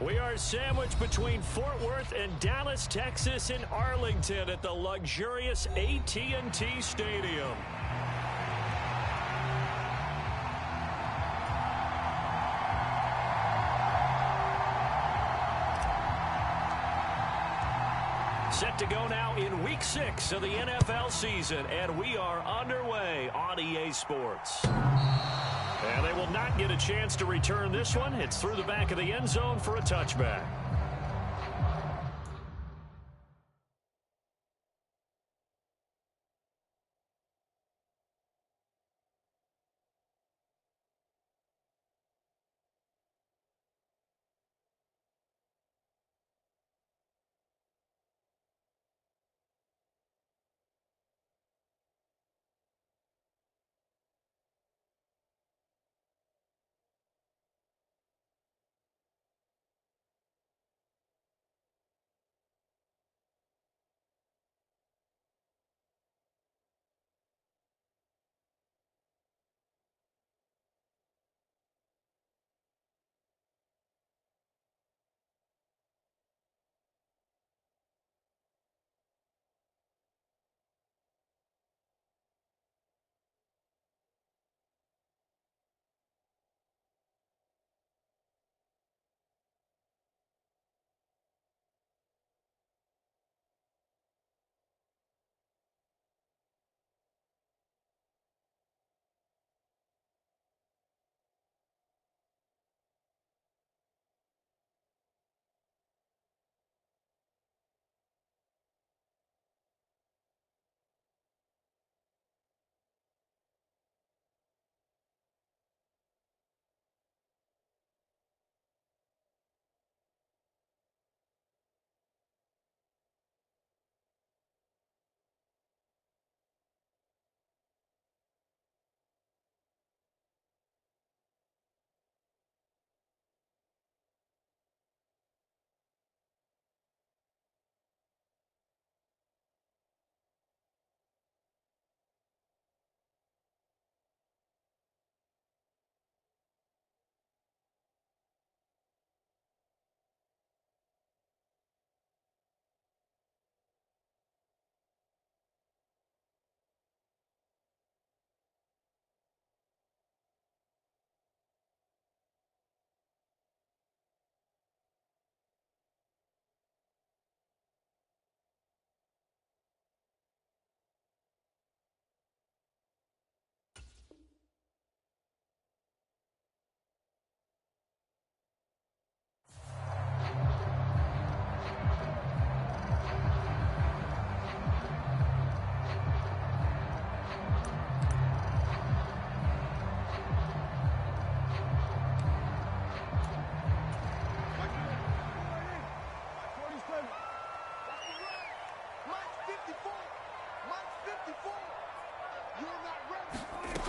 We are sandwiched between Fort Worth and Dallas, Texas in Arlington at the luxurious AT&T Stadium. Set to go now in Week 6 of the NFL season, and we are underway on EA Sports. And they will not get a chance to return this one. It's through the back of the end zone for a touchback.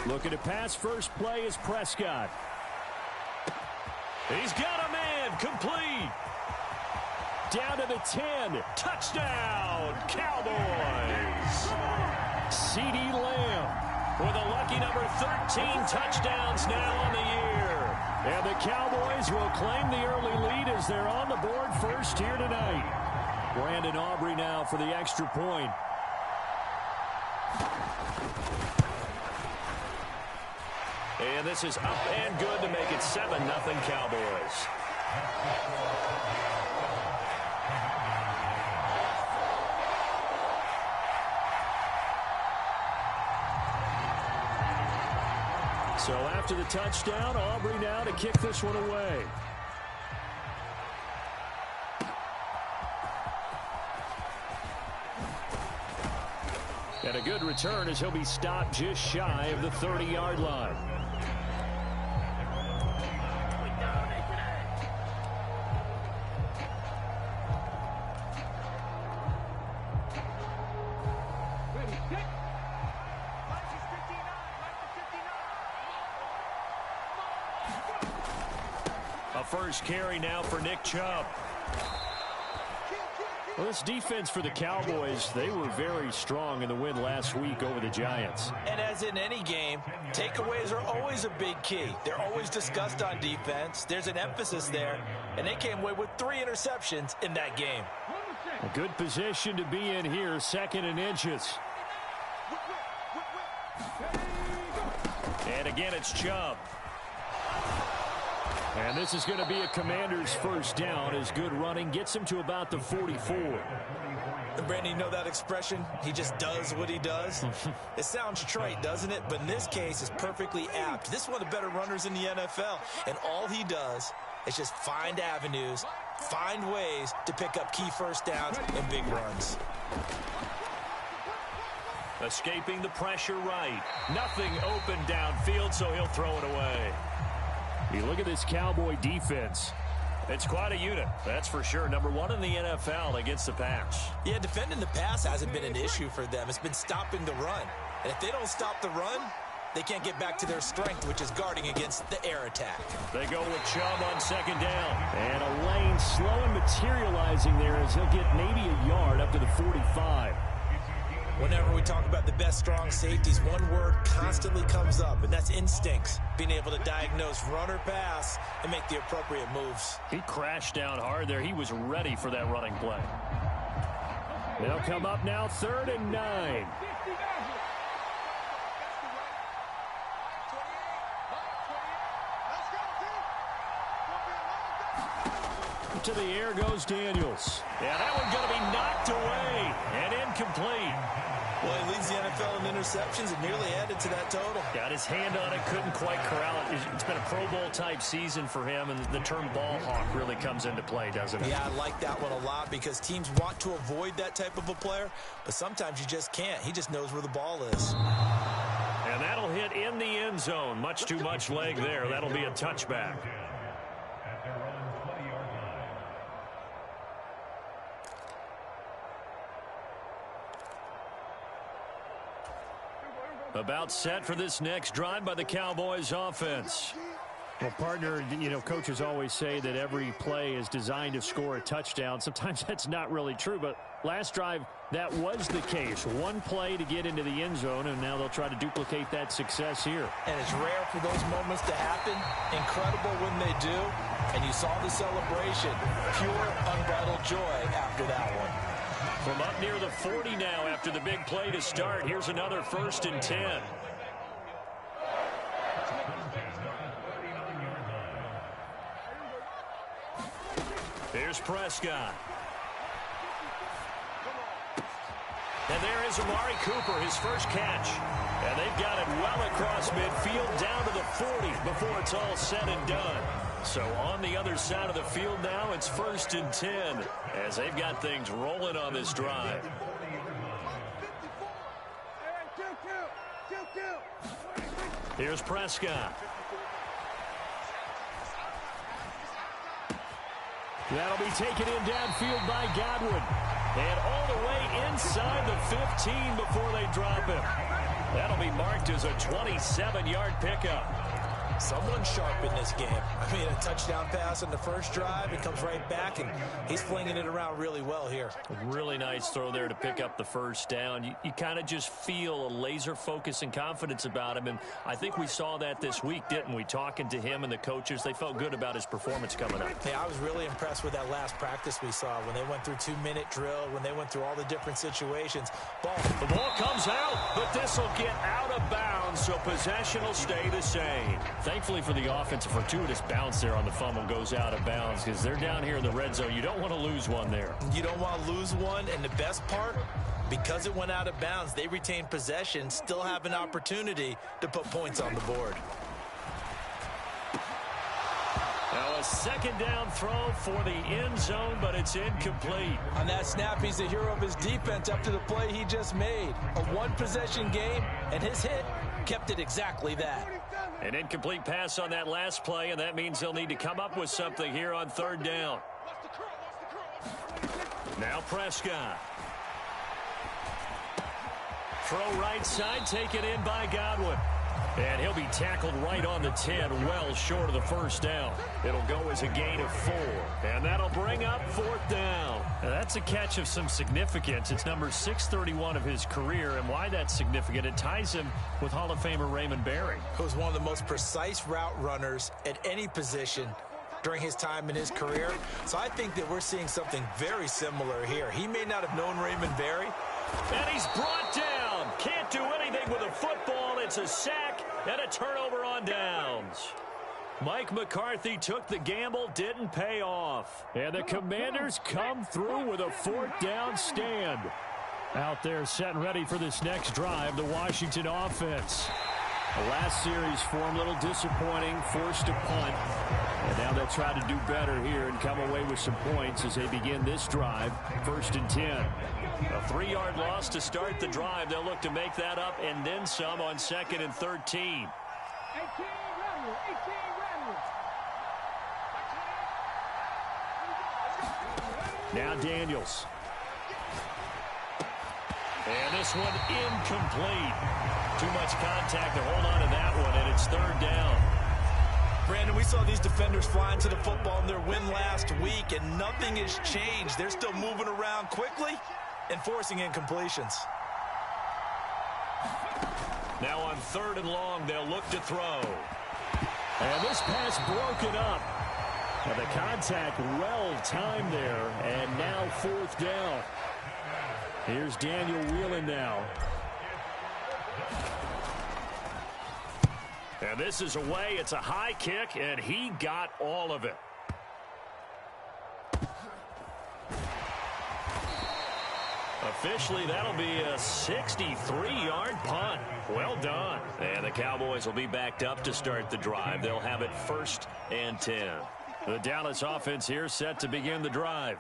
Looking to pass, first play is Prescott. He's got a man, complete. Down to the 10, touchdown, Cowboys. CeeDee Lamb with a lucky number 13 touchdowns now on the year. And the Cowboys will claim the early lead as they're on the board first here tonight. Brandon Aubrey now for the extra point. And this is up and good to make it 7-0 Cowboys. So after the touchdown, Aubrey now to kick this one away. And a good return as he'll be stopped just shy of the 30-yard line. A first carry now for Nick Chubb. Well, this defense for the Cowboys, they were very strong in the win last week over the Giants. And as in any game, takeaways are always a big key. They're always discussed on defense. There's an emphasis there, and they came away with 3 interceptions in that game. A good position to be in here, 2nd and inches. And again, it's Chubb. And this is going to be a Commander's first down as good running gets him to about the 44. And Brandon, you know that expression? He just does what he does. It sounds trite, doesn't it? But in this case, it's perfectly apt. This is one of the better runners in the NFL. And all he does is just find avenues, find ways to pick up key first downs and big runs. Escaping the pressure right. Nothing open downfield, so he'll throw it away. You look at this Cowboy defense. It's quite a unit, that's for sure. Number 1 in the NFL against the pass. Yeah, defending the pass hasn't been an issue for them. It's been stopping the run. And if they don't stop the run, they can't get back to their strength, which is guarding against the air attack. They go with Chubb on 2nd down. And a lane slow and materializing there as he'll get maybe a yard up to the 45. Whenever we talk about the best strong safeties, one word constantly comes up, and that's instincts. Being able to diagnose run or pass and make the appropriate moves. He crashed down hard there. He was ready for that running play. They'll come up now 3rd and 9. To the air goes Daniels. Yeah, that one's going to be knocked away and incomplete. Well, he leads the NFL in interceptions and nearly added to that total. Got his hand on it, couldn't quite corral it. It's been a Pro Bowl type season for him, and the term ball hawk really comes into play, doesn't it? Yeah, I like that one a lot because teams want to avoid that type of a player, but sometimes you just can't. He just knows where the ball is. And that'll hit in the end zone. Much too much leg there. That'll be a touchback. About set for this next drive by the Cowboys offense. Well, partner, you know, coaches always say that every play is designed to score a touchdown. Sometimes that's not really true, but last drive, that was the case. One play to get into the end zone, and now they'll try to duplicate that success here. And it's rare for those moments to happen. Incredible when they do. And you saw the celebration. Pure, unbridled joy after that one. From up near the 40 now after the big play to start. Here's another 1st and 10. Here's Prescott. And there is Amari Cooper, his first catch. And they've got it well across midfield down to the 40 before it's all said and done. So on the other side of the field now, it's 1st and 10 as they've got things rolling on this drive. Here's Prescott. That'll be taken in downfield by Godwin. And all the way inside the 15 before they drop him. That'll be marked as a 27-yard pickup. Someone sharp in this game. I mean, a touchdown pass on the first drive. It comes right back, and he's flinging it around really well here. Really nice throw there to pick up the first down. You kind of just feel a laser focus and confidence about him, and I think we saw that this week, didn't we? Talking to him and the coaches, they felt good about his performance coming up. Hey, I was really impressed with that last practice we saw when they went through 2-minute drill, when they went through all the different situations. The ball comes out, but this will get out of bounds, so possession will stay the same. Thankfully for the offense, a fortuitous bounce there on the fumble goes out of bounds because they're down here in the red zone. You don't want to lose one there. You don't want to lose one, and the best part, because it went out of bounds, they retain possession, still have an opportunity to put points on the board. Now a 2nd down throw for the end zone, but it's incomplete. On that snap, he's the hero of his defense up to the play he just made. A one-possession game, and his hit kept it exactly that. An incomplete pass on that last play, and that means they'll need to come up with something here on 3rd down. Now Prescott. Throw right side, taken in by Godwin. And he'll be tackled right on the 10, well short of the first down. It'll go as a gain of 4. And that'll bring up 4th down. Now that's a catch of some significance. It's number 631 of his career. And why that's significant, it ties him with Hall of Famer Raymond Berry, who was one of the most precise route runners at any position during his time in his career. So I think that we're seeing something very similar here. He may not have known Raymond Berry. And he's brought down. Can't do anything with a football. It's a sack and a turnover on downs. Mike McCarthy took the gamble, didn't pay off. And the Commanders come through with a 4th down stand. Out there set and ready for this next drive, the Washington offense. The last series for him, a little disappointing, forced a punt. And now they'll try to do better here and come away with some points as they begin this drive, 1st and 10. A 3-yard loss to start the drive. They'll look to make that up and then some on 2nd and 13. Now Daniels. And this one incomplete. Too much contact to hold on to that one, and it's 3rd down. Brandon, we saw these defenders flying to the football in their win last week, and nothing has changed. They're still moving around quickly and forcing incompletions. Now on 3rd and long, they'll look to throw. And this pass broken up. And the contact well timed there, and now 4th down. Here's Daniel Whelan now. And this is away. It's a high kick, and he got all of it. Officially, that'll be a 63-yard punt. Well done. And the Cowboys will be backed up to start the drive. They'll have it 1st and 10. The Dallas offense here set to begin the drive.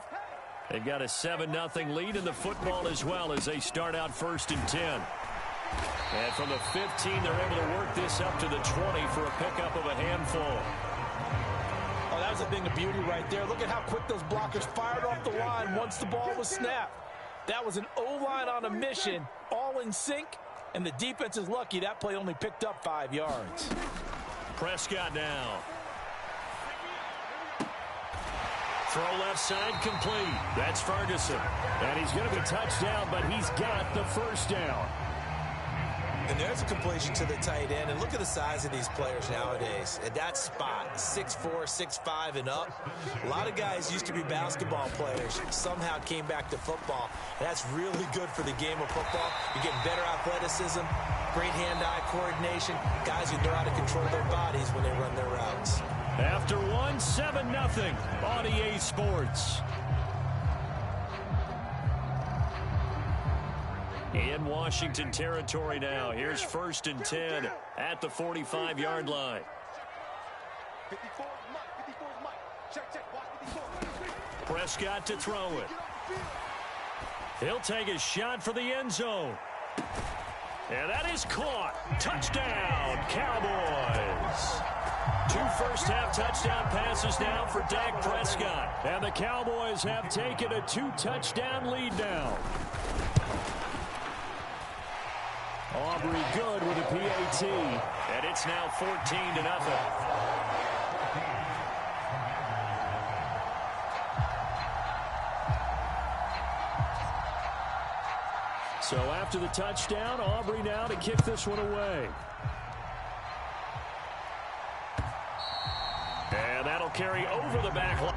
They've got a 7-0 lead in the football as well as they start out 1st and 10. And from the 15, they're able to work this up to the 20 for a pickup of a handful. Oh, that was a thing of beauty right there. Look at how quick those blockers fired off the line once the ball was snapped. That was an O-line on a mission, all in sync, and the defense is lucky that play only picked up 5 yards. Prescott now. Throw left side complete. That's Ferguson. And he's going to be touched down, but he's got the 1st down. And there's a completion to the tight end. And look at the size of these players nowadays. At that spot, 6'4", 6'5", and up. A lot of guys used to be basketball players. Somehow came back to football. And that's really good for the game of football. You're getting better athleticism, great hand-eye coordination. Guys who know how to control their bodies when they run their routes. After one, 7-0 on EA Sports. In Washington territory now. Here's 1st and 10 at the 45-yard line. Prescott to throw it. He'll take a shot for the end zone. And that is caught. Touchdown, Cowboys. 2 first-half touchdown passes now for Dak Prescott. And the Cowboys have taken a 2-touchdown lead now. Aubrey good with a PAT. And it's now 14-0. So after the touchdown, Aubrey now to kick this one away. And that'll carry over the back line.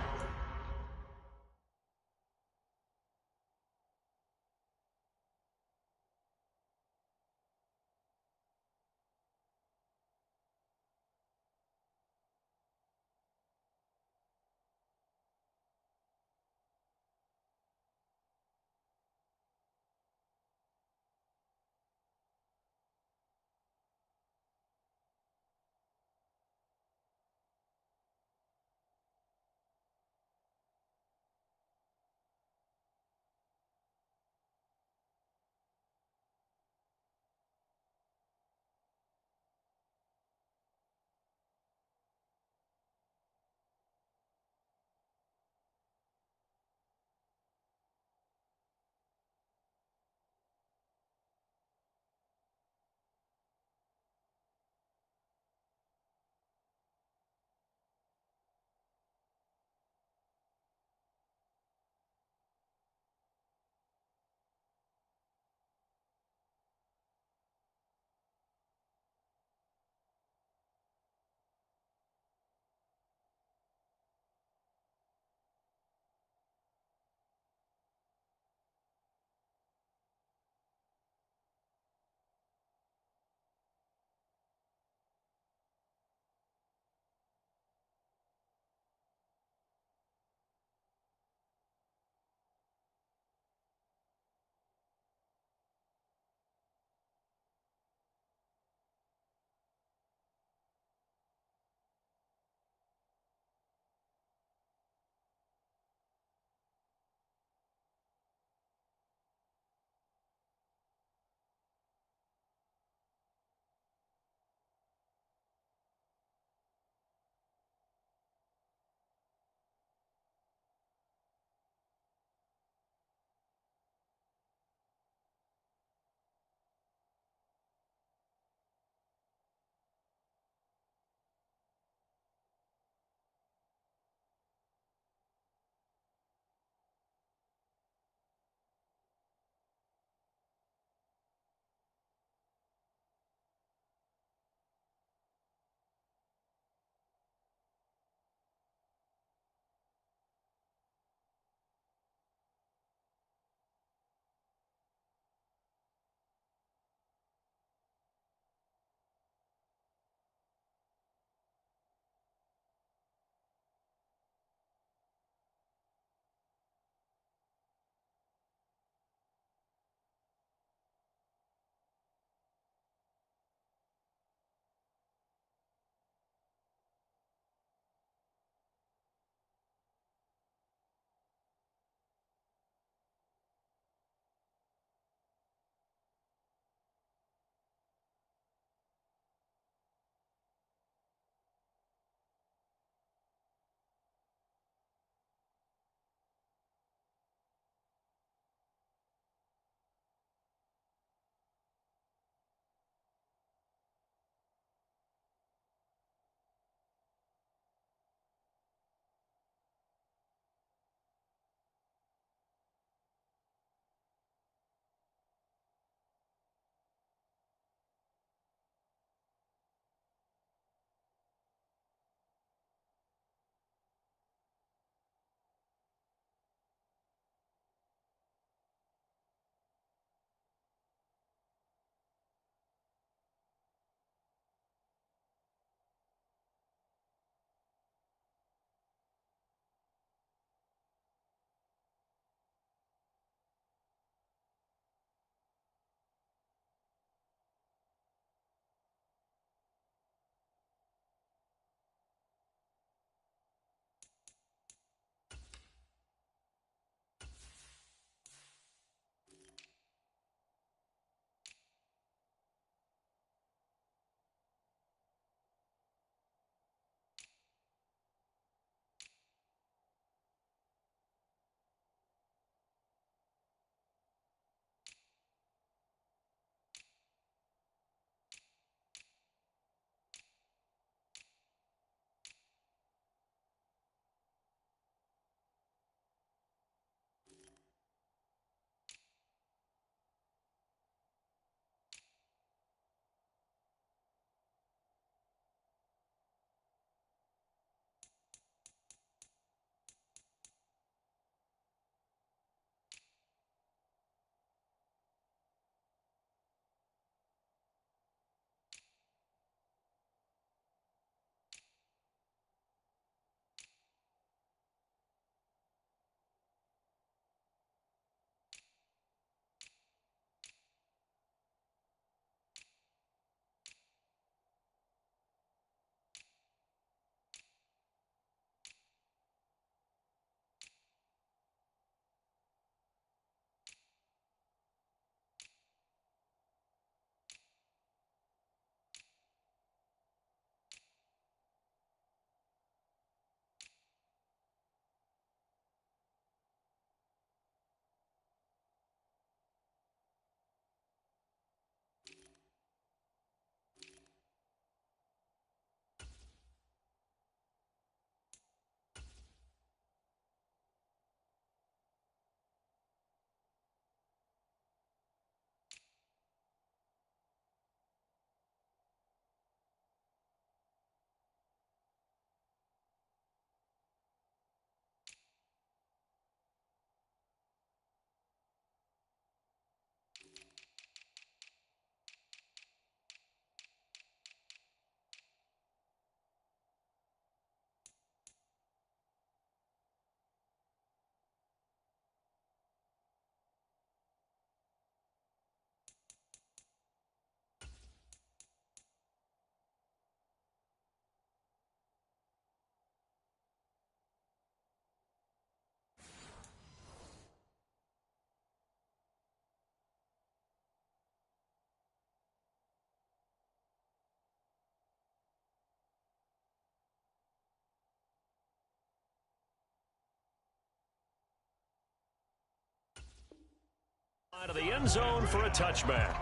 Out of the end zone for a touchback.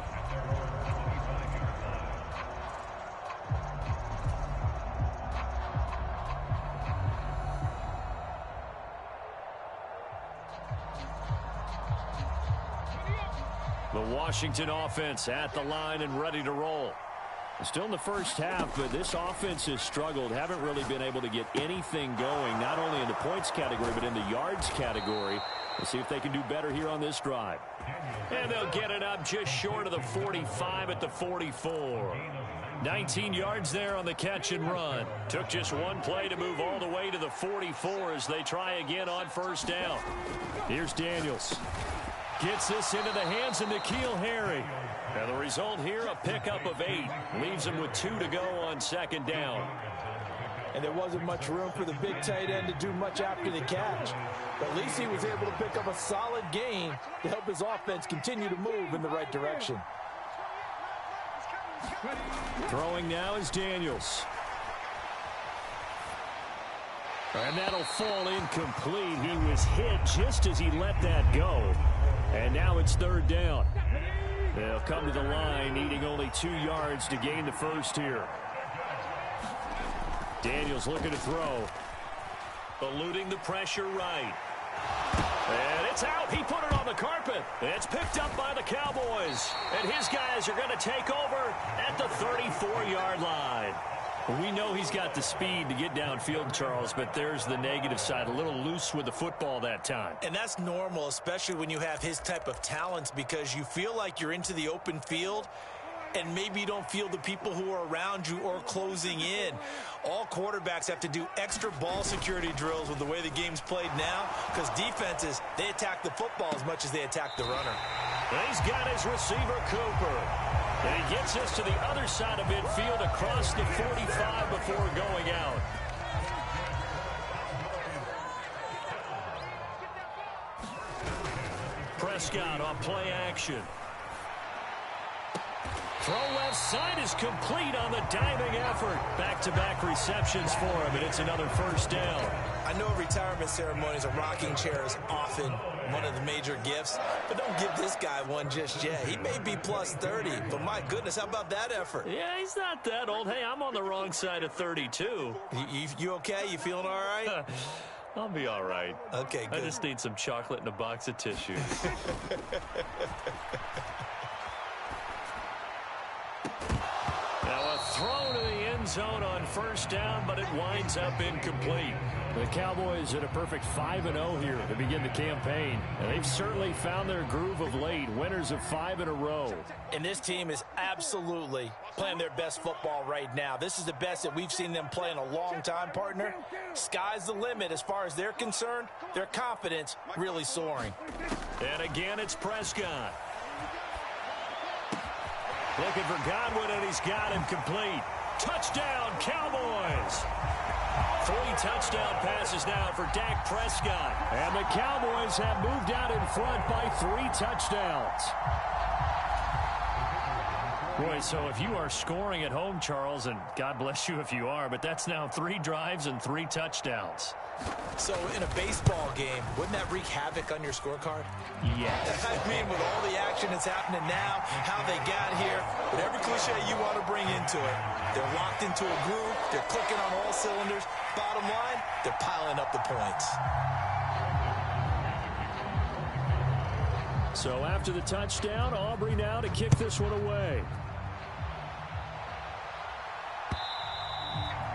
The Washington offense at the line and ready to roll. Still in the first half, but this offense has struggled. Haven't really been able to get anything going, not only in the points category, but in the yards category. We'll see if they can do better here on this drive. And they'll get it up just short of the 45 at the 44. 19 yards there on the catch and run. Took just one play to move all the way to the 44 as they try again on first down. Here's Daniels. Gets this into the hands of N'Keal Harry. And the result here, a pickup of 8. Leaves him with 2 to go on second down. And there wasn't much room for the big tight end to do much after the catch. But at least he was able to pick up a solid gain to help his offense continue to move in the right direction. Throwing now is Daniels. And that'll fall incomplete. He was hit just as he let that go. And now it's third down. They'll come to the line, needing only 2 yards to gain the first here. Daniels looking to throw. Eluding the pressure right. And it's out. He put it on the carpet. It's picked up by the Cowboys. And his guys are going to take over at the 34-yard line. We know he's got the speed to get downfield, Charles, but there's the negative side. A little loose with the football that time. And that's normal, especially when you have his type of talents, because you feel like you're into the open field and maybe you don't feel the people who are around you or closing in. All quarterbacks have to do extra ball security drills with the way the game's played now, because defenses, they attack the football as much as they attack the runner. And he's got his receiver, Cooper. And he gets us to the other side of midfield across the 45 before going out. Prescott on play action. Throw left side is complete on the diving effort. Back-to-back receptions for him, and it's another first down. I know retirement ceremonies, a rocking chair is often one of the major gifts, but don't give this guy one just yet. He may be plus 30, but my goodness, how about that effort? Yeah, he's not that old. Hey, I'm on the wrong side of 32. You okay? You feeling all right? I'll be all right. Okay, good. I just need some chocolate and a box of tissue. Now a throw to the end zone on first down, but it winds up incomplete. The Cowboys at a perfect 5-0 here to begin the campaign. And they've certainly found their groove of late. Winners of 5 in a row. And this team is absolutely playing their best football right now. This is the best that we've seen them play in a long time, partner. Sky's the limit as far as they're concerned. Their confidence really soaring. And again, it's Prescott. Looking for Godwin, and he's got him complete. Touchdown, Cowboys! 3 touchdown passes now for Dak Prescott. And the Cowboys have moved out in front by 3 touchdowns. Boy, so if you are scoring at home, Charles, and God bless you if you are, but that's now 3 drives and 3 touchdowns. So in a baseball game, wouldn't that wreak havoc on your scorecard? Yes. I mean, with all the action that's happening now, how they got here, whatever cliche you want to bring into it, they're locked into a groove, they're clicking on all cylinders. Bottom line, they're piling up the points. So after the touchdown, Aubrey now to kick this one away.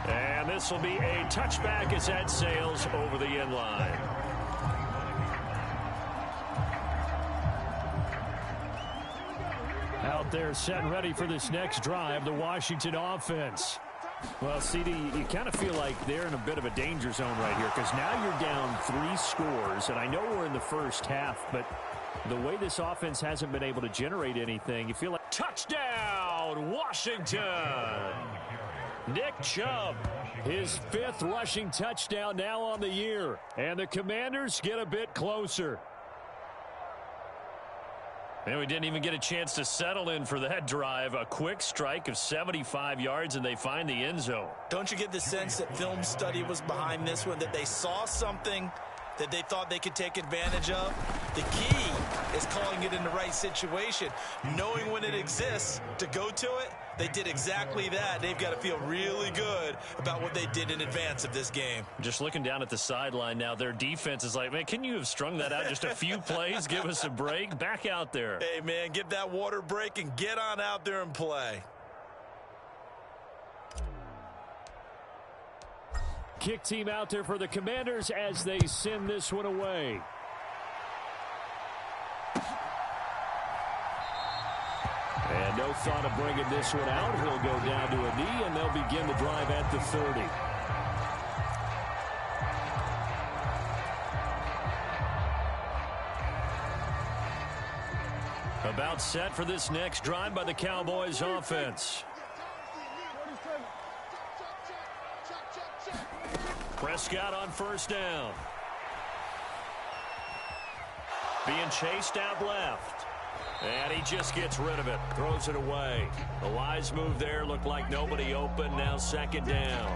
And this will be a touchback as that sails over the end line. Out there set and ready for this next drive, the Washington offense. Well, CD, you kind of feel like they're in a bit of a danger zone right here, because now you're down 3 scores, and I know we're in the first half, but the way this offense hasn't been able to generate anything, you feel like touchdown, Washington! Nick Chubb, his 5th rushing touchdown now on the year. And the Commanders get a bit closer. And we didn't even get a chance to settle in for that drive. A quick strike of 75 yards, and they find the end zone. Don't you get the sense that film study was behind this one, that they saw something that they thought they could take advantage of? The key is calling it in the right situation, knowing when it exists to go to it. They did exactly that. They've got to feel really good about what they did in advance of this game. Just looking down at the sideline now, their defense is like, man, can you have strung that out just a few plays? Give us a break. Back out there. Hey, man, get that water break and get on out there and play. Kick team out there for the Commanders as they send this one away. And no thought of bringing this one out. He'll go down to a knee, and they'll begin the drive at the 30. About set for this next drive by the Cowboys offense. Prescott on first down. Being chased out left. And he just gets rid of it. Throws it away. A wise move there. Looked like nobody open. Now second down.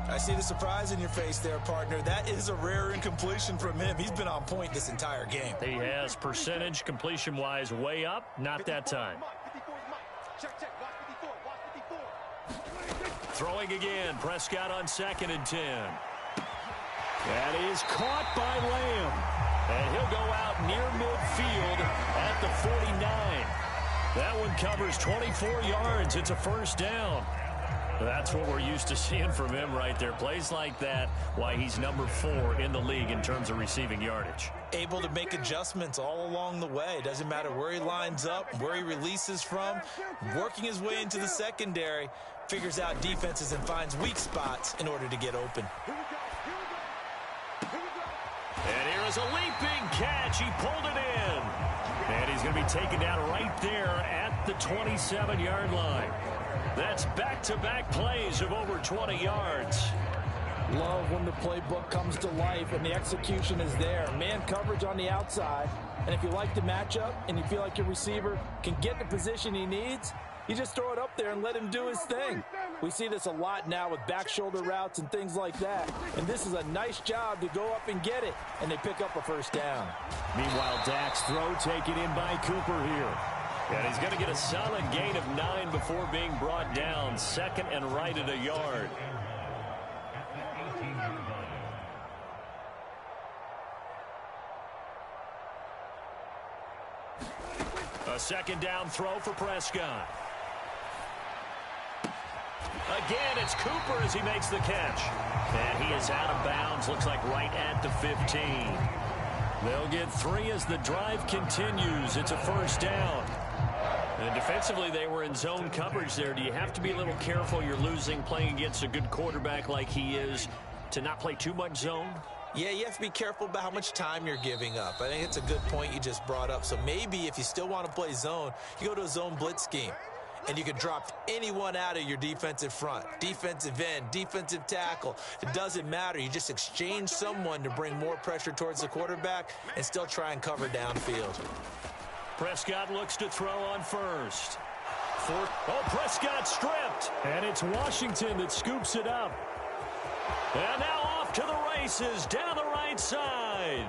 I see the surprise in your face there, partner. That is a rare incompletion from him. He's been on point this entire game. He has percentage completion-wise way up. Not that time. Throwing again. Prescott on 2nd and 10. That is caught by Lamb. And he'll go out near midfield at the 49. That one covers 24 yards. It's a first down. That's what we're used to seeing from him right there. Plays like that, why he's number 4 in the league in terms of receiving yardage. Able to make adjustments all along the way. Doesn't matter where he lines up, where he releases from. Working his way into the secondary. Figures out defenses and finds weak spots in order to get open. And here is a leaping catch. He pulled it in. And he's going to be taken down right there at the 27-yard line. That's back-to-back plays of over 20 yards. Love when the playbook comes to life and the execution is there. Man coverage on the outside. And if you like the matchup and you feel like your receiver can get the position he needs, you just throw it up there and let him do his thing. We see this a lot now with back shoulder routes and things like that. And this is a nice job to go up and get it. And they pick up a first down. Meanwhile, Dak's throw taken in by Cooper here. And he's going to get a solid gain of 9 before being brought down. 2nd and right at a yard. A second down throw for Prescott. Again, it's Cooper as he makes the catch. And he is out of bounds. Looks like right at the 15. They'll get 3 as the drive continues. It's a first down. And defensively, they were in zone coverage there. Do you have to be a little careful? You're losing playing against a good quarterback like he is to not play too much zone? Yeah, you have to be careful about how much time you're giving up. I think it's a good point you just brought up. So maybe if you still want to play zone, you go to a zone blitz scheme. And you can drop anyone out of your defensive front. Defensive end, defensive tackle. It doesn't matter. You just exchange someone to bring more pressure towards the quarterback and still try and cover downfield. Prescott looks to throw on first. Prescott stripped. And it's Washington that scoops it up. And now off to the races down the right side.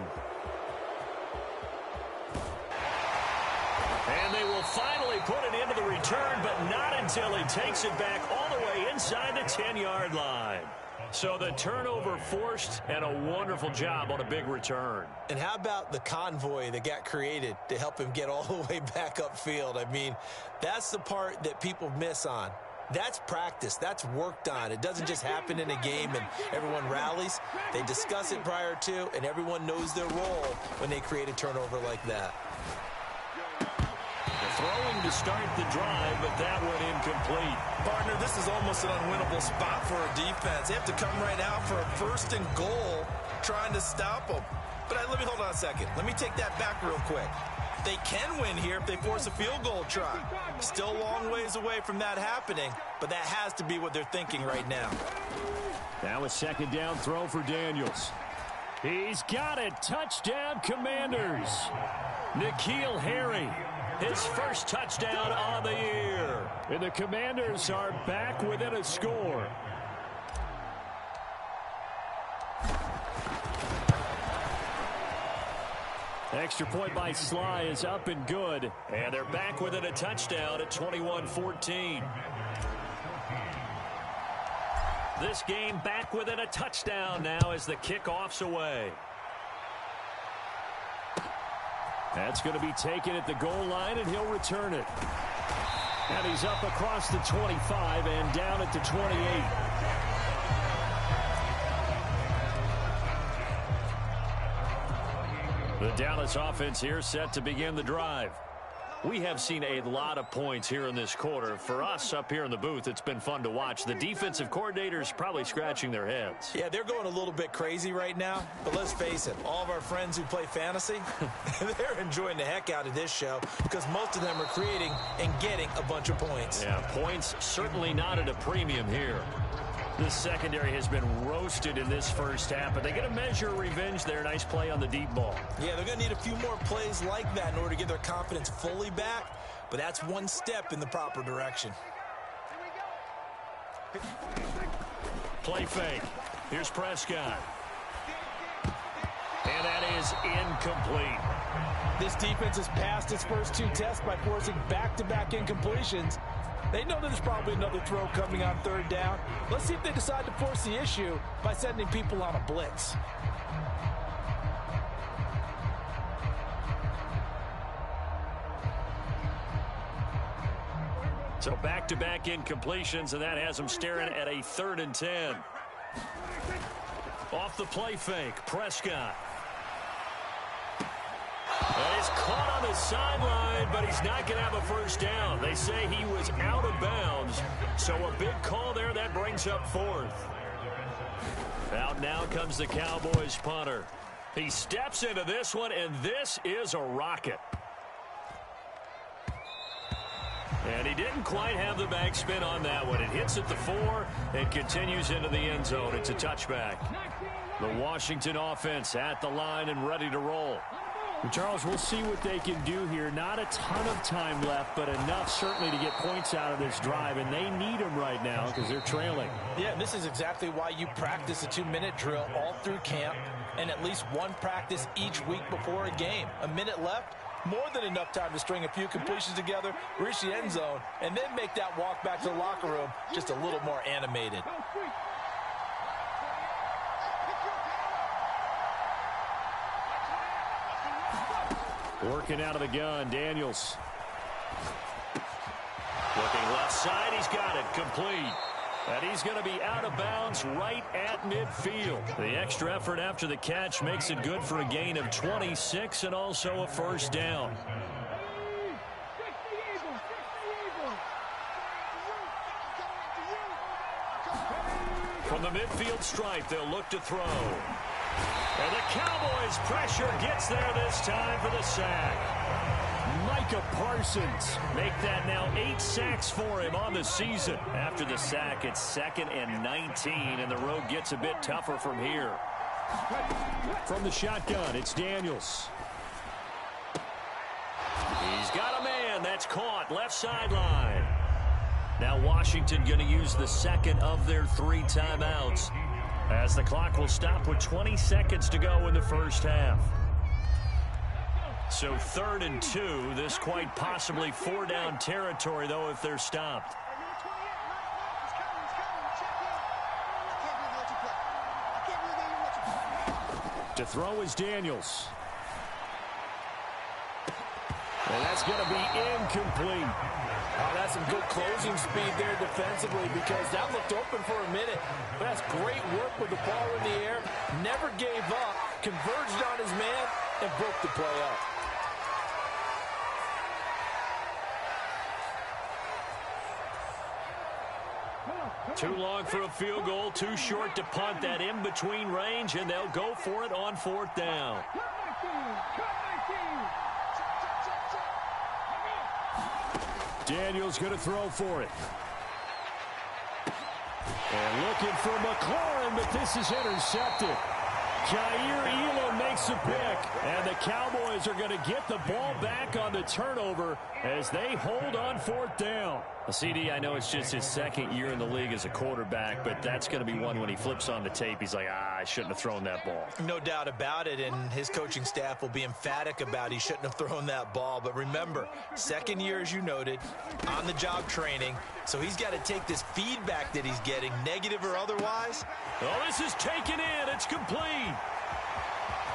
And they will finally put it into the return, but not until he takes it back all the way inside the 10-yard line. So the turnover forced and a wonderful job on a big return. And how about the convoy that got created to help him get all the way back upfield? I mean, that's the part that people miss on. That's practice. That's worked on. It doesn't just happen in a game and everyone rallies. They discuss it prior to, and everyone knows their role when they create a turnover like that. Throwing to start the drive, but that one incomplete. Partner, this is almost an unwinnable spot for a defense. They have to come right out for a 1st and goal trying to stop them. But let me hold on a second. Let me take that back real quick. They can win here if they force a field goal try. Still a long ways away from that happening, but that has to be what they're thinking right now. Now a second down throw for Daniels. He's got it. Touchdown, Commanders. N'Keal Harry. His first touchdown on the year. And the Commanders are back within a score. Extra point by Sly is up and good. And they're back within a touchdown at 21-14. This game back within a touchdown now as the kickoff's away. That's going to be taken at the goal line, and he'll return it. And he's up across the 25 and down at the 28. The Dallas offense here set to begin the drive. We have seen a lot of points here in this quarter. For us up here in the booth, it's been fun to watch. The defensive coordinators probably scratching their heads. Yeah, they're going a little bit crazy right now. But let's face it, all of our friends who play fantasy, they're enjoying the heck out of this show because most of them are creating and getting a bunch of points. Yeah, points certainly not at a premium here. This secondary has been roasted in this first half, but they get a measure of revenge there. Nice play on the deep ball. Yeah, they're going to need a few more plays like that in order to get their confidence fully back, but that's one step in the proper direction. Play fake. Here's Prescott. And that is incomplete. This defense has passed its first two tests by forcing back-to-back incompletions. They know there's probably another throw coming on third down. Let's see if they decide to force the issue by sending people on a blitz. So back-to-back incompletions, and that has them staring at a 3rd and 10. Off the play fake, Prescott. And he's caught on the sideline, but he's not going to have a first down. They say he was out of bounds, so a big call there. That brings up 4th. Out now comes the Cowboys punter. He steps into this one, and this is a rocket. And he didn't quite have the backspin on that one. It hits at the 4 and continues into the end zone. It's a touchback. The Washington offense at the line and ready to roll. And Charles, we'll see what they can do here. Not a ton of time left, but enough certainly to get points out of this drive, and they need them right now because they're trailing. Yeah, and this is exactly why you practice a 2-minute drill all through camp and at least one practice each week before a game. A minute left, more than enough time to string a few completions together, reach the end zone, and then make that walk back to the locker room just a little more animated. Working out of the gun, Daniels. Looking left side, he's got it, complete. And he's going to be out of bounds right at midfield. The extra effort after the catch makes it good for a gain of 26 and also a first down. From the midfield stripe, they'll look to throw. And the Cowboys' pressure gets there this time for the sack. Micah Parsons make that now 8 sacks for him on the season. After the sack, it's 2nd and 19, and the road gets a bit tougher from here. From the shotgun, it's Daniels. He's got a man. That's caught. Left sideline. Now Washington going to use the second of their 3 timeouts, as the clock will stop with 20 seconds to go in the first half. So 3rd and 2. This quite possibly 4-down territory, though, if they're stopped. To throw is Daniels. And that's going to be incomplete. Oh, that's some good closing speed there defensively because that looked open for a minute. But that's great work with the ball in the air. Never gave up, converged on his man, and broke the play up. Too long for a field goal, too short to punt. That in-between range, and they'll go for it on 4th down. Daniels going to throw for it. And looking for McLaurin, but this is intercepted. Jair Elam makes a pick, and the Cowboys are going to get the ball back on the turnover as they hold on fourth down. CD, I know it's just his second year in the league as a quarterback, but that's going to be one when he flips on the tape. He's like, I shouldn't have thrown that ball. No doubt about it, and his coaching staff will be emphatic about he shouldn't have thrown that ball. But remember, second year, as you noted, on-the-job training, so he's got to take this feedback that he's getting, negative or otherwise. Oh, this is taken in. It's complete.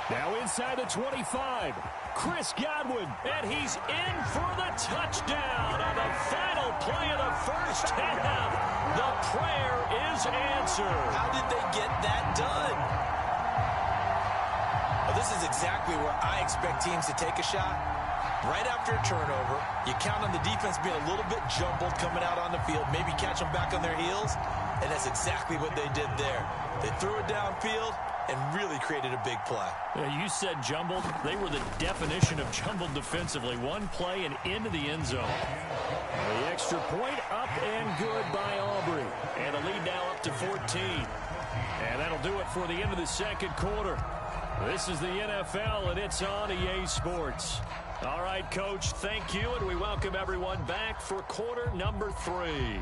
Now inside the 25. Chris Godwin, and he's in for the touchdown on the final play of the first half. The prayer is answered. How did they get that done? Well, this is exactly where I expect teams to take a shot. Right after a turnover, you count on the defense being a little bit jumbled coming out on the field, maybe catch them back on their heels, and that's exactly what they did there. They threw it downfield and really created a big play. You said jumbled. They were the definition of jumbled defensively. One play and into the end zone. The extra point up and good by Aubrey. And a lead now up to 14. And that'll do it for the end of the second quarter. This is the NFL, and it's on EA Sports. All right, Coach, thank you, and we welcome everyone back for quarter number 3.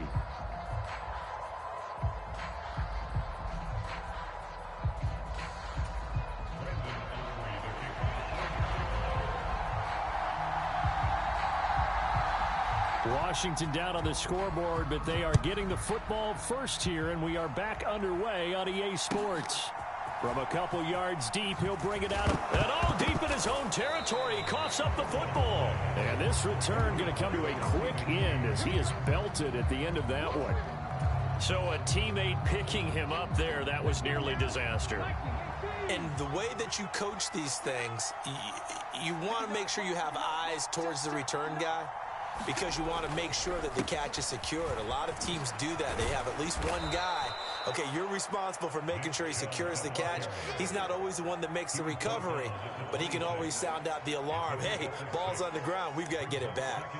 Washington down on the scoreboard, but they are getting the football first here, and we are back underway on EA Sports. From a couple yards deep, he'll bring it out, and all deep in his own territory. He coughs up the football. And this return going to come to a quick end as he is belted at the end of that one. So a teammate picking him up there, that was nearly disaster. And the way that you coach these things, you want to make sure you have eyes towards the return guy, because you want to make sure that the catch is secured. A lot of teams do that. They have at least one guy. Okay, you're responsible for making sure he secures the catch. He's not always the one that makes the recovery, but he can always sound out the alarm. Hey, ball's on the ground. We've got to get it back.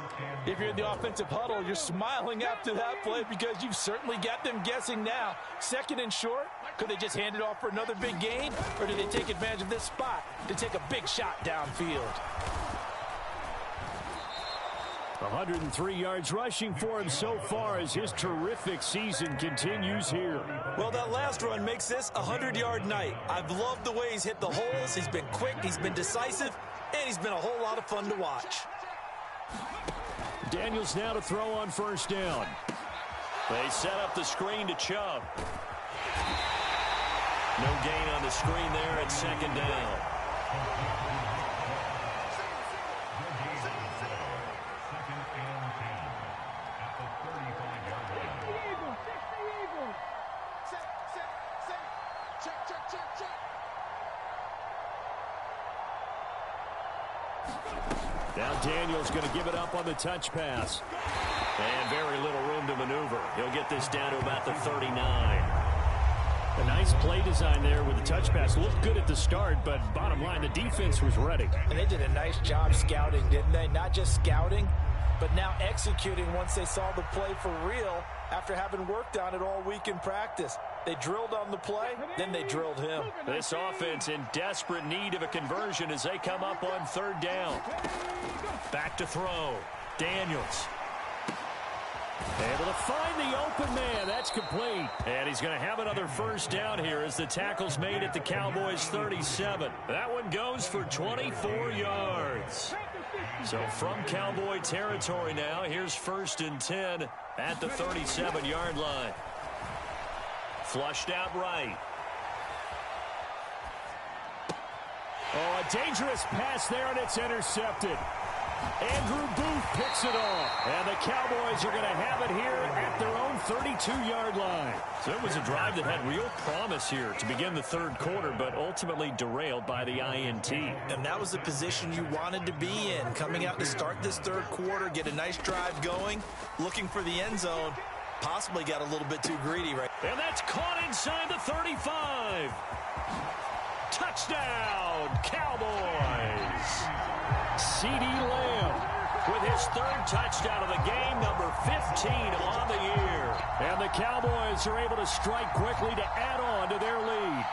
If you're in the offensive huddle, you're smiling after that play because you've certainly got them guessing now. Second and short, could they just hand it off for another big gain, or do they take advantage of this spot to take a big shot downfield? 103 yards rushing for him so far as his terrific season continues here. Well, that last run makes this a 100-yard night. I've loved the way he's hit the holes. He's been quick, he's been decisive, and he's been a whole lot of fun to watch. Daniels now to throw on first down. They set up the screen to Chubb. No gain on the screen there at second down. Now Daniels going to give it up on the touch pass. And very little room to maneuver. He'll get this down to about the 39. A nice play design there with the touch pass. Looked good at the start, but bottom line, the defense was ready. And they did a nice job scouting, didn't they? Not just scouting, but now executing once they saw the play for real after having worked on it all week in practice. They drilled on the play, then they drilled him. This offense in desperate need of a conversion as they come up on third down. Back to throw. Daniels. Able to find the open man. That's complete. And he's going to have another first down here as the tackle's made at the Cowboys' 37. That one goes for 24 yards. So from Cowboy territory now, here's 1st and 10 at the 37-yard line. Flushed out right. Oh, a dangerous pass there, and it's intercepted. Andrew Booth picks it off. And the Cowboys are going to have it here at their own 32-yard line. So it was a drive that had real promise here to begin the third quarter, but ultimately derailed by the INT. And that was the position you wanted to be in. Coming out to start this third quarter, get a nice drive going, looking for the end zone. Possibly got a little bit too greedy right. And that's caught inside the 35. Touchdown, Cowboys. CeeDee Lamb with his third touchdown of the game, number 15 on the year. And the Cowboys are able to strike quickly to add on to their lead.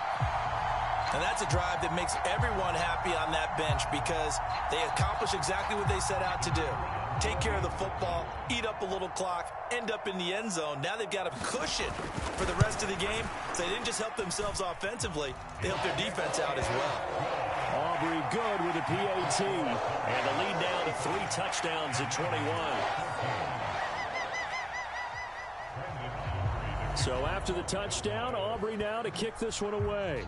And that's That's a drive that makes everyone happy on that bench because they accomplish exactly what they set out to do. Take care of the football, eat up a little clock, end up in the end zone. Now they've got a cushion for the rest of the game. So they didn't just help themselves offensively, they helped their defense out as well. Aubrey good with a PAT. And the lead down to 3 touchdowns at 21. So after the touchdown, Aubrey now to kick this one away.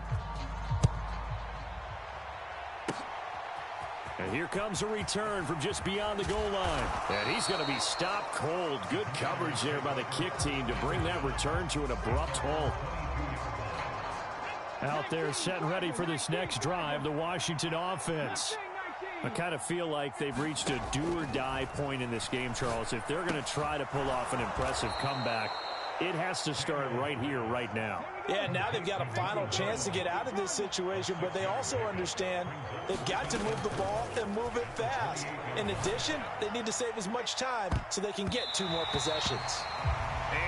And here comes a return from just beyond the goal line. And he's going to be stopped cold. Good coverage there by the kick team to bring that return to an abrupt halt. Out there set and ready for this next drive, the Washington offense. I kind of feel like they've reached a do-or-die point in this game, Charles. If they're going to try to pull off an impressive comeback, it has to start right here, right now. Yeah, now they've got a final chance to get out of this situation, but they also understand they've got to move the ball and move it fast. In addition, they need to save as much time so they can get 2 more possessions.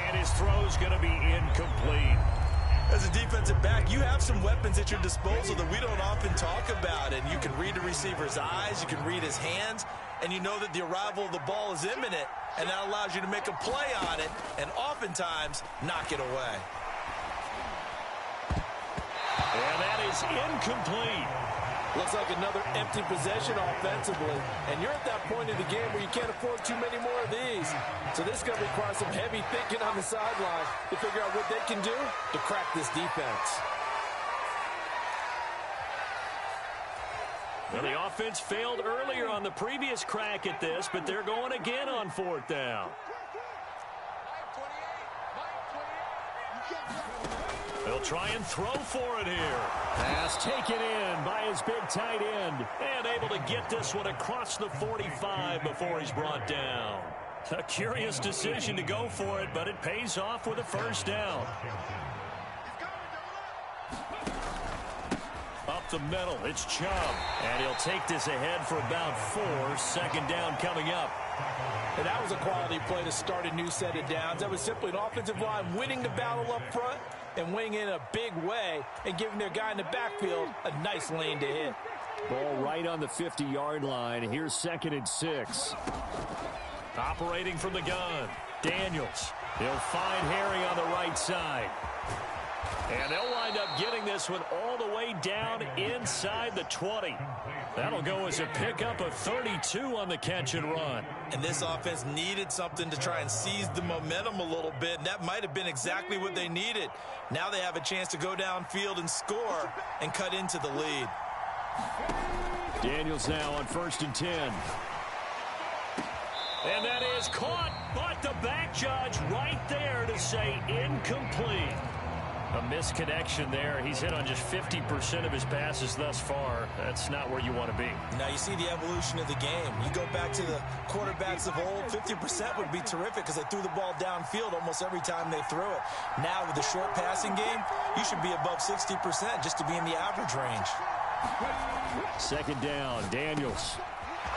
And his throw's going to be incomplete. As a defensive back, you have some weapons at your disposal that we don't often talk about, and you can read the receiver's eyes, you can read his hands, and you know that the arrival of the ball is imminent, and that allows you to make a play on it and oftentimes knock it away. And that is incomplete. Looks like another empty possession offensively, and you're at that point in the game where you can't afford too many more of these. So this is going to require some heavy thinking on the sideline to figure out what they can do to crack this defense. Well, the offense failed earlier on the previous crack at this, but they're going again on 4th down. They'll try and throw for it here. Pass taken in by his big tight end. And able to get this one across the 45 before he's brought down. A curious decision to go for it, but it pays off with a 1st down. Up the middle, it's Chubb. And he'll take this ahead for about 4. 2nd down coming up. And that was a quality play to start a new set of downs. That was simply an offensive line winning the battle up front and winning in a big way and giving their guy in the backfield a nice lane to hit. Ball right on the 50-yard line. Here's 2nd and 6. Operating from the gun, Daniels. He'll find Harry on the right side. And they'll wind up getting this one all the way down inside the 20. That'll go as a pickup of 32 on the catch and run. And this offense needed something to try and seize the momentum a little bit, and that might have been exactly what they needed. Now they have a chance to go downfield and score and cut into the lead. Daniels now on 1st and 10. And that is caught, but the back judge right there to say incomplete. A misconnection there. He's hit on just 50% of his passes thus far. That's not where you want to be. Now you see the evolution of the game. You go back to the quarterbacks of old, 50% would be terrific because they threw the ball downfield almost every time they threw it. Now with the short passing game, you should be above 60% just to be in the average range. 2nd down, Daniels.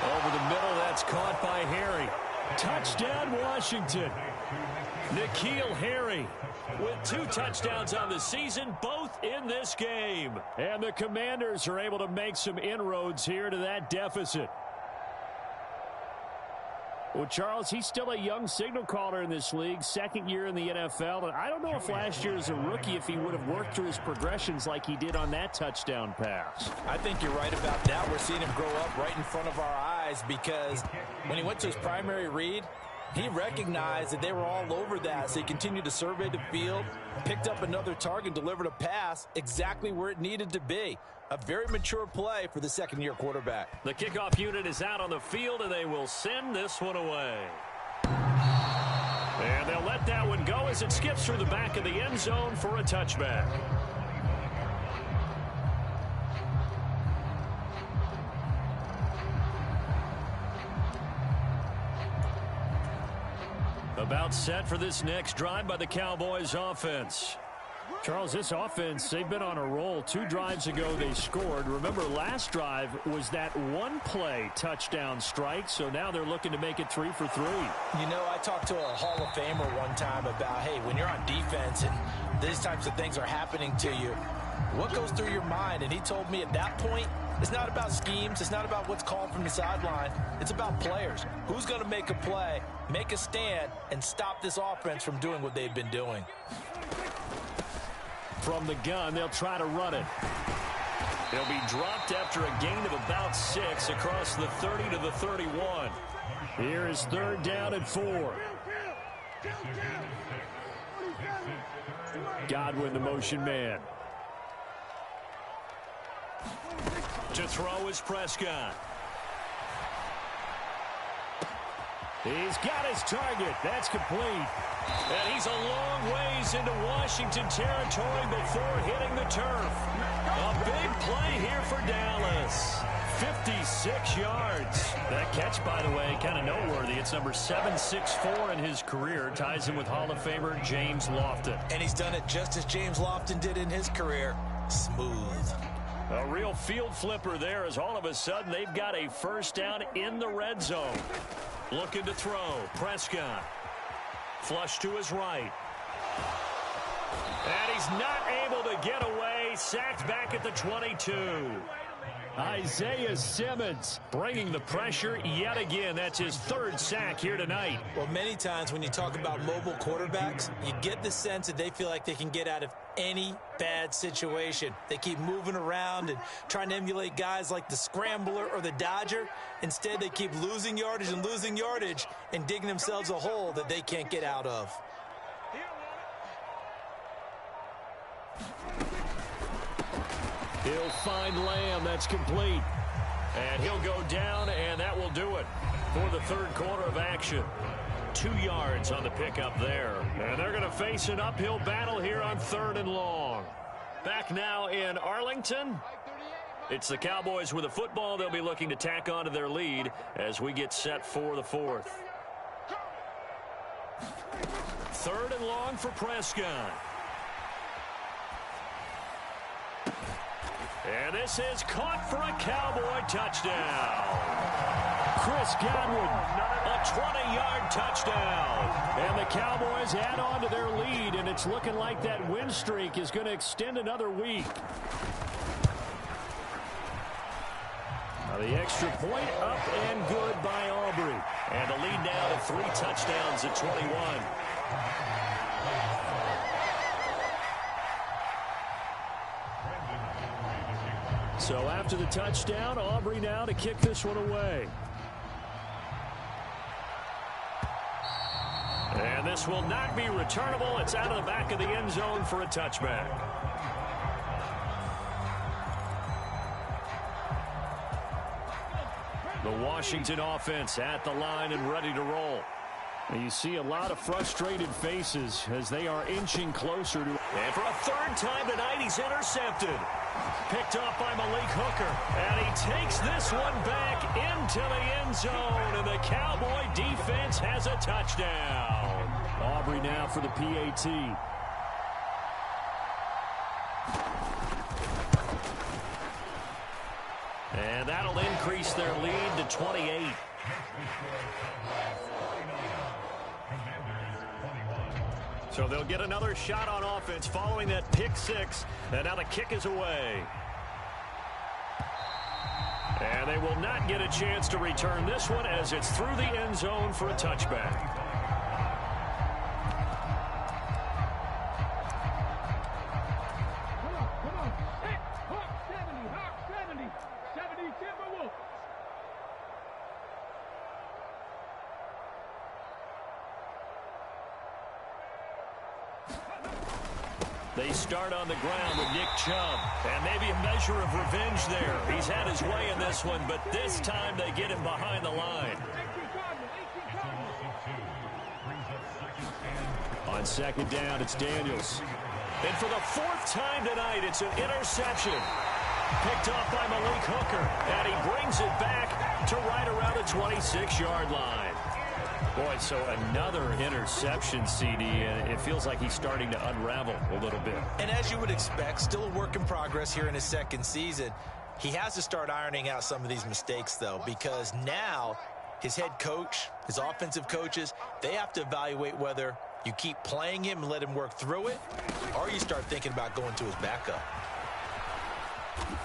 Over the middle, that's caught by Harry. Touchdown, Washington. N'Keal Harry with 2 touchdowns on the season, both in this game. And the Commanders are able to make some inroads here to that deficit. Well, Charles, he's still a young signal caller in this league, 2nd year in the NFL. And I don't know if last year as a rookie, if he would have worked through his progressions like he did on that touchdown pass. I think you're right about that. We're seeing him grow up right in front of our eyes because when he went to his primary read, he recognized that they were all over that, so he continued to survey the field, picked up another target, delivered a pass exactly where it needed to be. A very mature play for the 2nd-year quarterback. The kickoff unit is out on the field, and they will send this one away. And they'll let that one go as it skips through the back of the end zone for a touchback. About set for this next drive by the Cowboys offense. Charles, this offense, they've been on a roll. 2 drives ago, they scored. Remember, last drive was that one-play touchdown strike, so now they're looking to make it 3 for 3. You know, I talked to a Hall of Famer one time about, hey, when you're on defense and these types of things are happening to you, what goes through your mind? And he told me at that point, it's not about schemes. It's not about what's called from the sideline. It's about players. Who's going to make a play, make a stand, and stop this offense from doing what they've been doing? From the gun, they'll try to run it. He'll be dropped after a gain of about 6 across the 30 to the 31. Here is 3rd down and 4. Godwin, the motion man. To throw is Prescott. He's got his target. That's complete. And he's a long ways into Washington territory before hitting the turf. A big play here for Dallas. 56 yards. That catch, by the way, kind of noteworthy. It's number 764 in his career. Ties him with Hall of Famer James Lofton. And he's done it just as James Lofton did in his career. Smooth. A real field flipper there as all of a sudden they've got a first down in the red zone. Looking to throw. Prescott. Flush to his right. And he's not able to get away. Sacked back at the 22. Isaiah Simmons bringing the pressure yet again. That's his 3rd sack here tonight. Well, many times when you talk about mobile quarterbacks, you get the sense that they feel like they can get out of any bad situation. They keep moving around and trying to emulate guys like the Scrambler or the Dodger. Instead, they keep losing yardage and digging themselves a hole that they can't get out of. He'll find Lamb. That's complete. And he'll go down, and that will do it for the 3rd quarter of action. 2 yards on the pickup there. And they're going to face an uphill battle here on 3rd and long. Back now in Arlington. It's the Cowboys with the football. They'll be looking to tack onto their lead as we get set for the 4th. 3rd and long for Prescott. And this is caught for a Cowboy touchdown. Chris Godwin, a 20-yard touchdown. And the Cowboys add on to their lead, and it's looking like that win streak is going to extend another week. Now the extra point up and good by Aubrey. And the lead now to 3 touchdowns at 21. So after the touchdown, Aubrey now to kick this one away. And this will not be returnable. It's out of the back of the end zone for a touchback. The Washington offense at the line and ready to roll. And you see a lot of frustrated faces as they are inching closer to. And for a 3rd time tonight, he's intercepted. Picked off by Malik Hooker. And he takes this one back into the end zone. And the Cowboy defense has a touchdown. Aubrey now for the PAT. And that'll increase their lead to 28. So they'll get another shot on offense following that pick 6. And now the kick is away. And they will not get a chance to return this one as it's through the end zone for a touchback. They start on the ground with Nick Chubb. And maybe a measure of revenge there. He's had his way in this one, but this time they get him behind the line. On 2nd down, it's Daniels. And for the 4th time tonight, it's an interception. Picked off by Malik Hooker. And he brings it back to right around the 26-yard line. Boy, so another interception, CD, and it feels like he's starting to unravel a little bit. And as you would expect, still a work in progress here in his second season. He has to start ironing out some of these mistakes, though, because now his head coach, his offensive coaches, they have to evaluate whether you keep playing him and let him work through it, or you start thinking about going to his backup.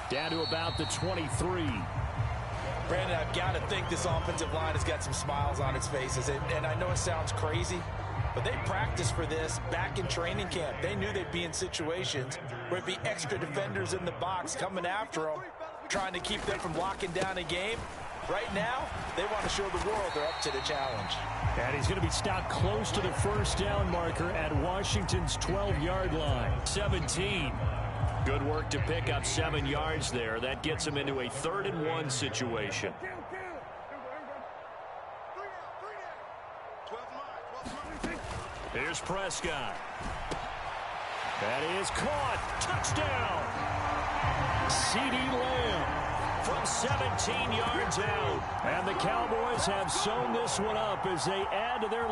Down to about the 23. Brandon, I've got to think this offensive line has got some smiles on its faces. And I know it sounds crazy, but they practiced for this back in training camp. They knew they'd be in situations where it'd be extra defenders in the box coming after them, trying to keep them from locking down a game. Right now, they want to show the world they're up to the challenge. And he's going to be stopped close to the first down marker at Washington's 12-yard line. 17. Good work to pick up 7 yards there. That gets him into a 3rd-and-1 situation. Here's Prescott. That is caught. Touchdown. CeeDee Lamb from 17 yards out. And the Cowboys have sewn this one up as they add to their lead.